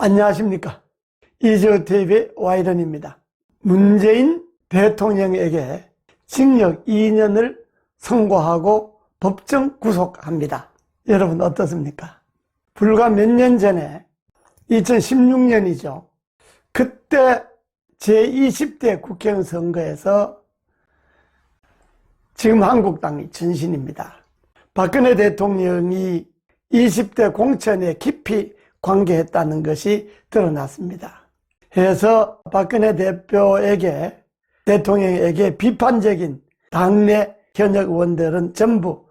안녕하십니까. 이재호TV의 와이런입니다. 문재인 대통령에게 징역 2년을 선고하고 법정 구속합니다. 여러분 어떻습니까? 불과 몇 년 전에 2016년이죠. 그때 제20대 국회의원 선거에서 지금 한국당이 전신입니다. 박근혜 대통령이 20대 공천에 깊이 관계했다는 것이 드러났습니다. 그래서 박근혜 대통령에게 비판적인 당내 현역 의원들은 전부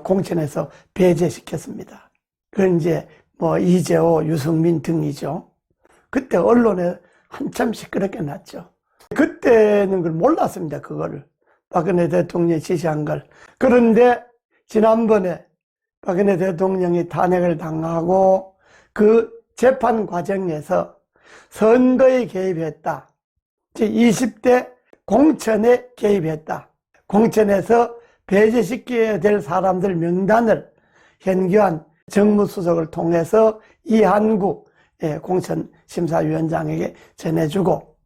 공천에서 배제시켰습니다. 그건 이제 이재호, 유승민 등이죠. 그때 언론에 한참 시끄럽게 났죠. 그때는 그걸 몰랐습니다. 그거를 박근혜 대통령이 지시한 걸. 그런데 지난번에 박근혜 대통령이 탄핵을 당하고 그 재판 과정에서 선거에 개입했다. 즉 20대 공천에 개입했다. 공천에서 배제시켜야 될 사람들 명단을 현기환 정무수석을 통해서 이한구 공천심사위원장에게 전해주고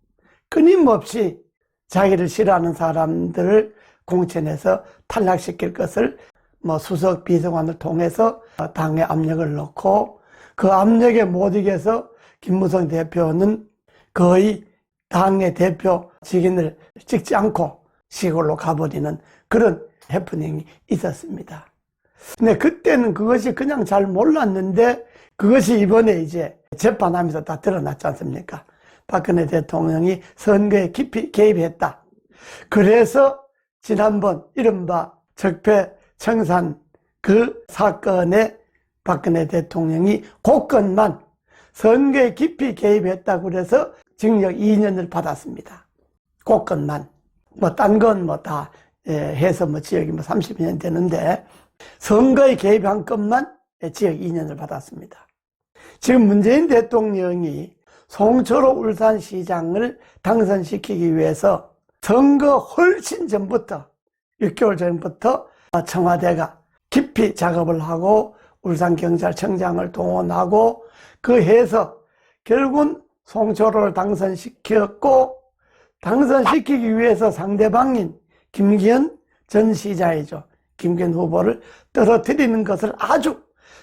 끊임없이 자기를 싫어하는 사람들을 공천에서 탈락시킬 것을 수석 비서관을 통해서 당에 압력을 넣고 그 압력에 못 이겨서 김무성 대표는 거의 당의 대표 직인을 찍지 않고 시골로 가버리는 그런 해프닝이 있었습니다. 근데 그때는 그것이 그냥 잘 몰랐는데 그것이 이번에 이제 재판하면서 다 드러났지 않습니까? 박근혜 대통령이 선거에 깊이 개입했다. 그래서 지난번 이른바 적폐청산 그 사건에 박근혜 대통령이 그것만 선거에 깊이 개입했다고 그래서 징역 2년을 받았습니다. 그것만. 딴 건 다 해서 지역이 30년 되는데 선거에 개입한 것만 지역 2년을 받았습니다. 지금 문재인 대통령이 송철호 울산시장을 당선시키기 위해서 선거 훨씬 전부터 6개월 전부터 청와대가 깊이 작업을 하고 울산경찰청장을 동원하고 그 해서 결국은 송철호를 당선시켰고 당선시키기 위해서 상대방인 김기현 전 시장이죠. 김기현 후보를 떨어뜨리는 것을 아주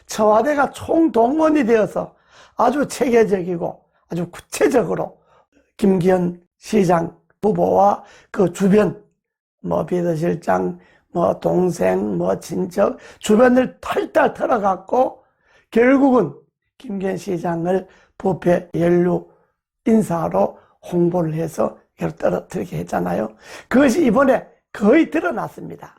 청와대가 총동원이 되어서 아주 체계적이고 아주 구체적으로 김기현 시장 후보와 그 주변 비서실장 동생 친척 주변을 탈탈 털어갖고 결국은 김기현 시장을 부패 연루 인사로 홍보를 해서 떨어뜨리게 했잖아요. 그것이 이번에 거의 드러났습니다.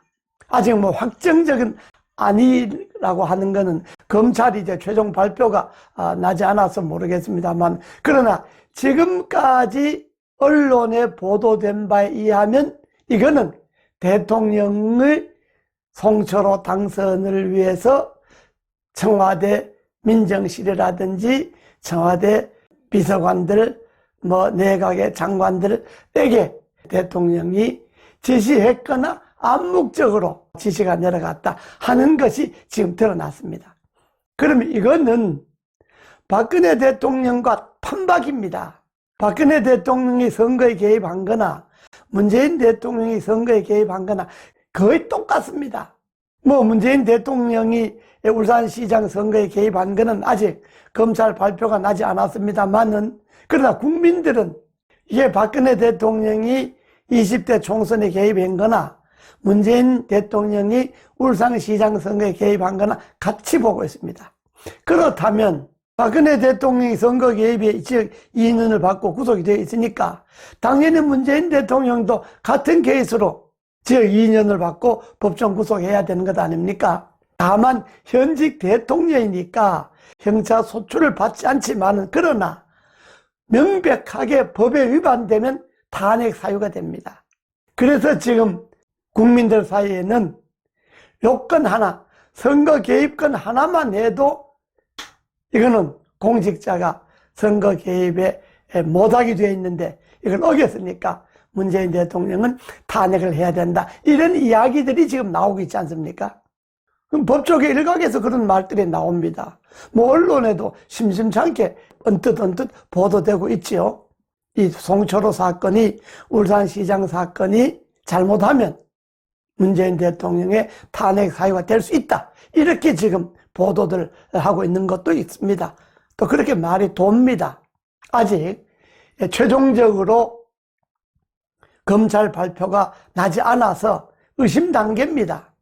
아직 확정적인 아니라고 하는 것은 검찰이 이제 최종 발표가 나지 않아서 모르겠습니다만 그러나 지금까지 언론에 보도된 바에 의하면 이거는 대통령의 송철호 당선을 위해서 청와대 민정실이라든지 청와대 비서관들 내각의 장관들에게 대통령이 지시했거나 암묵적으로 지시가 내려갔다 하는 것이 지금 드러났습니다. 그러면 이거는 박근혜 대통령과 판박입니다. 박근혜 대통령이 선거에 개입한 거나 문재인 대통령이 선거에 개입한 거나 거의 똑같습니다. 문재인 대통령이 울산시장 선거에 개입한 거는 아직 검찰 발표가 나지 않았습니다만은 그러나 국민들은 이게 박근혜 대통령이 20대 총선에 개입한 거나 문재인 대통령이 울산시장 선거에 개입한 거나 같이 보고 있습니다. 그렇다면 박근혜 대통령이 선거 개입에 즉 2년을 받고 구속이 되어 있으니까 당연히 문재인 대통령도 같은 케이스로 즉 2년을 받고 법정 구속해야 되는 것 아닙니까? 다만 현직 대통령이니까 형사소출을 받지 않지만은 그러나 명백하게 법에 위반되면 탄핵 사유가 됩니다. 그래서 지금 국민들 사이에는 요건 하나, 선거 개입권 하나만 해도 이거는 공직자가 선거 개입에 못하게 되어 있는데 이걸 어겼으니까 문재인 대통령은 탄핵을 해야 된다. 이런 이야기들이 지금 나오고 있지 않습니까? 그럼 법조계 일각에서 그런 말들이 나옵니다. 뭐 언론에도 심심찮게 언뜻 보도되고 있지요. 이 송철호 사건이, 울산시장 사건이 잘못하면 문재인 대통령의 탄핵 사유가 될 수 있다, 이렇게 지금 보도들 하고 있는 것도 있습니다. 또 그렇게 말이 돕니다. 아직 최종적으로 검찰 발표가 나지 않아서 의심 단계입니다.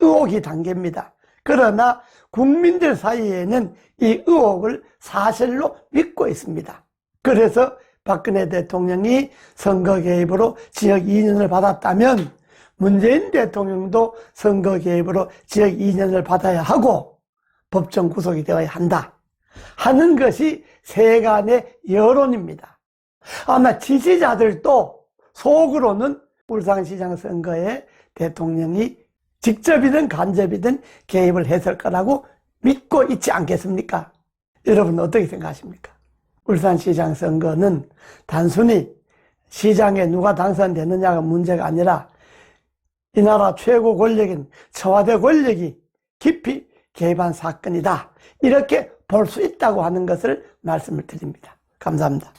의혹이 단계입니다. 그러나 국민들 사이에는 이 의혹을 사실로 믿고 있습니다. 그래서 박근혜 대통령이 선거 개입으로 지역 이전을 받았다면 문재인 대통령도 선거 개입으로 지역 이전을 받아야 하고 법정 구속이 되어야 한다 하는 것이 세간의 여론입니다. 아마 지지자들도 속으로는 울산시장 선거에 대통령이 직접이든 간접이든 개입을 했을 거라고 믿고 있지 않겠습니까? 여러분 어떻게 생각하십니까? 울산시장 선거는 단순히 시장에 누가 당선되느냐가 문제가 아니라 이 나라 최고 권력인 청와대 권력이 깊이 개입한 사건이다, 이렇게 볼 수 있다고 하는 것을 말씀을 드립니다. 감사합니다.